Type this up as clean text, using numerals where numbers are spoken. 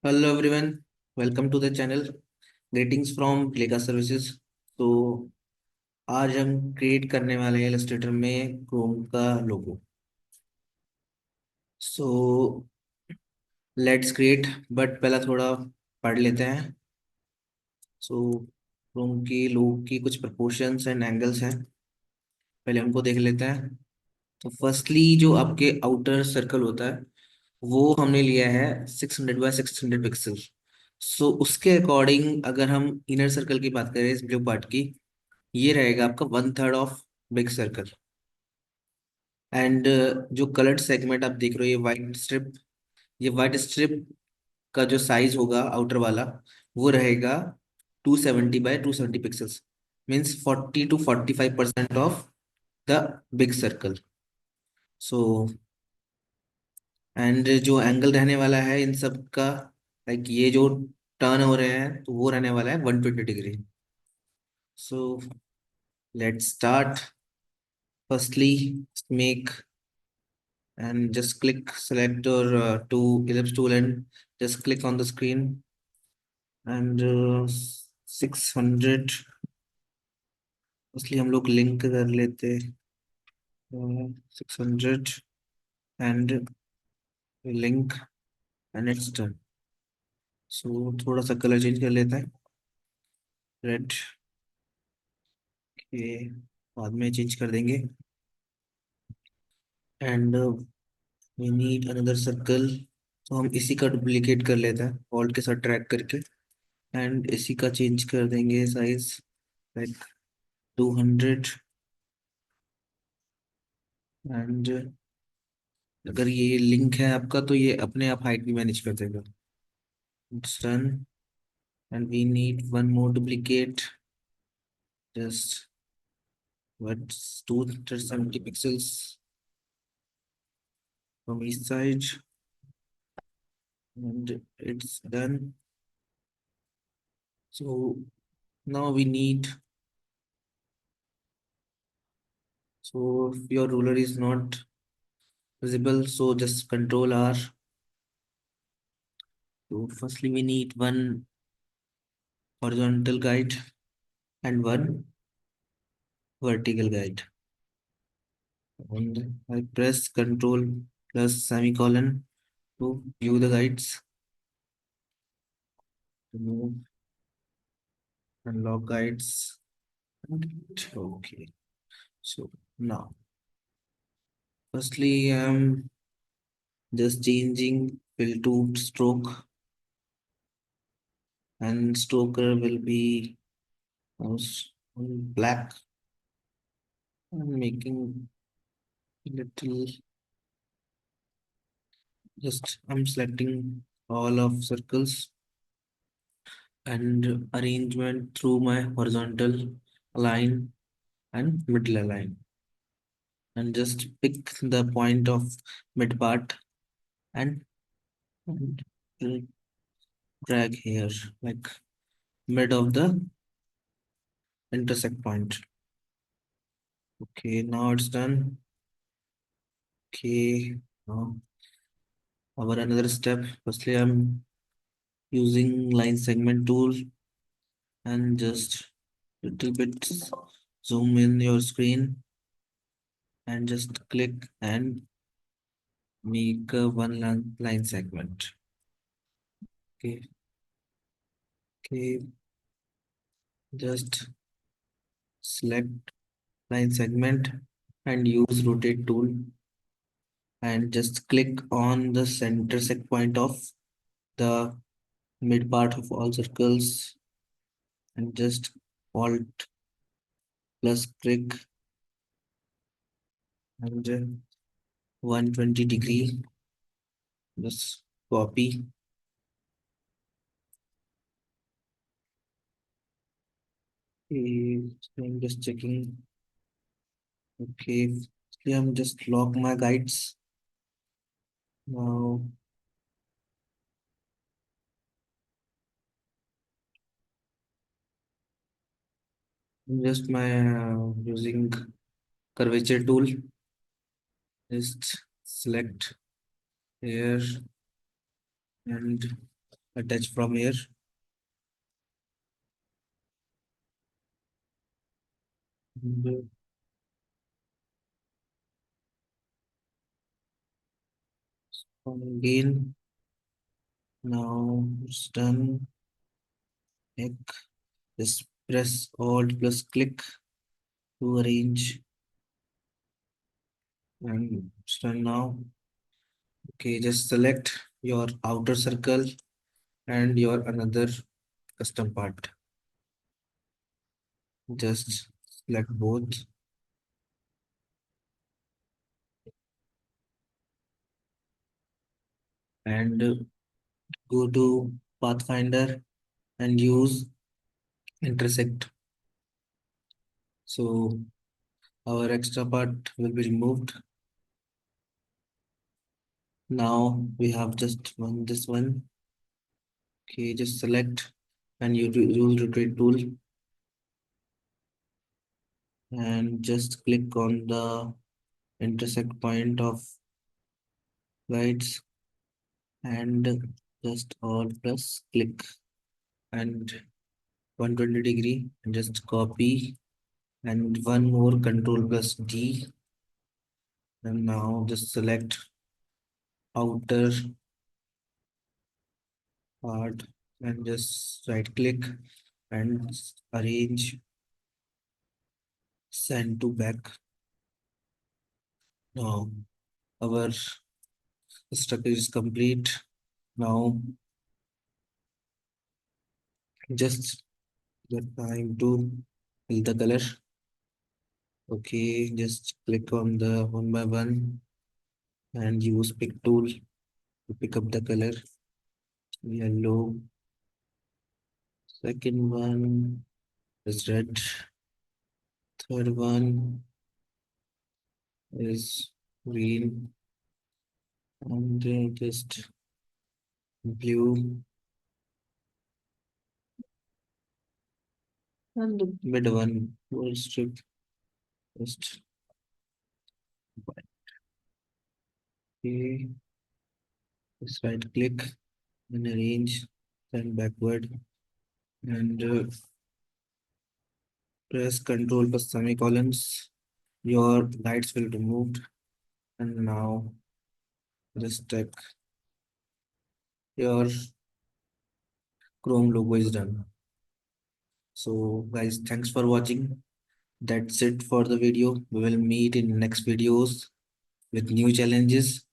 Hello everyone, welcome to the channel. Greetings from Brillica services. तो आज हम create करने वाले हैं इलस्ट्रेटर में क्रोम का लोगो. सो लेट्स क्रिएट, बट पहला थोड़ा पढ़ लेते हैं. सो क्रोम की लोगो की कुछ प्रोपोर्शंस एंड एंगल्स हैं, पहले उनको देख लेते हैं. तो फर्स्टली जो आपके आउटर सर्कल होता है वो हमने लिया है 600 बाय 600 पिक्सल. सो उसके अकॉर्डिंग अगर हम इनर सर्कल की बात करें इस ब्लू पार्ट की, ये रहेगा आपका 1/3 ऑफ बिग सर्कल. एंड जो कलर्ड सेगमेंट आप देख रहे हो, ये वाइट स्ट्रिप का जो साइज होगा आउटर वाला, वो रहेगा 270 by 270 pixels. Means 40 to 45% of the big circle. So and जो एंगल रहने वाला है इन सब का, लाइक ये जो टर्न हो रहे हैं तो वो रहने वाला है 120 degree. So let's start. Firstly make and just click select your to ellipse tool and just click on the screen and 600. इसलिए हम लोग लिंक कर लेते हैं 600 and link and it's done. So थोड़ा सा कलर चेंज कर लेते हैं, रेड के बाद में चेंज कर देंगे. And we need another circle, तो हम इसी का डुप्लीकेट कर लेते हैं ऑल्ट के साथ ट्रैक करके. एंड इसी का चेंज कर देंगे साइज, लाइक 200. एंड अगर ये लिंक है आपका तो ये अपने आप हाइट भी मैनेज कर देगा. It's done. And we need one more duplicate, just what 270 pixels from each side, and it's done. So now we need, so if your ruler is not visible, so just control R. So firstly we need one horizontal guide and one vertical guide. And I press Control plus semicolon to view the guides, remove, unlock guides. Okay, so now firstly I'm just changing fill to stroke, and stroker will be black. I'm making little, just I'm selecting all of circles and arrangement through my horizontal line and middle line, and just pick the point of mid part and, and drag here, like mid of the intersect point. Okay, now it's done. Okay, now our another step. Firstly, I'm using line segment tool and just little bit zoom in your screen and just click and make a one line segment. Okay, okay, just select line segment and use rotate tool and just click on the center set point of the mid part of all circles and just alt plus click and 120 degree, just copy. Okay, so I'm just checking. Okay, so I'm just lock my guides now. Just my using curvature tool, just select here and attach from here. And, again, now it's done. Heck, just press Alt plus click to arrange, and it's done now. Okay, just select your outer circle and your another custom part. Just select both and go to Pathfinder and use intersect. So our extra part will be removed. Now we have just this one. Okay, just select and you use rotate tool and just click on the intersect point of lights and just alt plus click and 120 degree and just copy and one more control plus D, and now just select outer part and just right click and arrange send to back. Now our structure is complete. Now just the time to fill the color. Okay, just click on the one by one and use pick tool to pick up the color. Yellow. Second one is red. Third one is green. And just blue. And the mid one will strip just white. Okay. Just right click and arrange, then backward and press Control plus semicolons. Your lights will removed, and now just check your Chrome logo is done. So guys, thanks for watching. That's it for the video. We will meet in next videos with new challenges.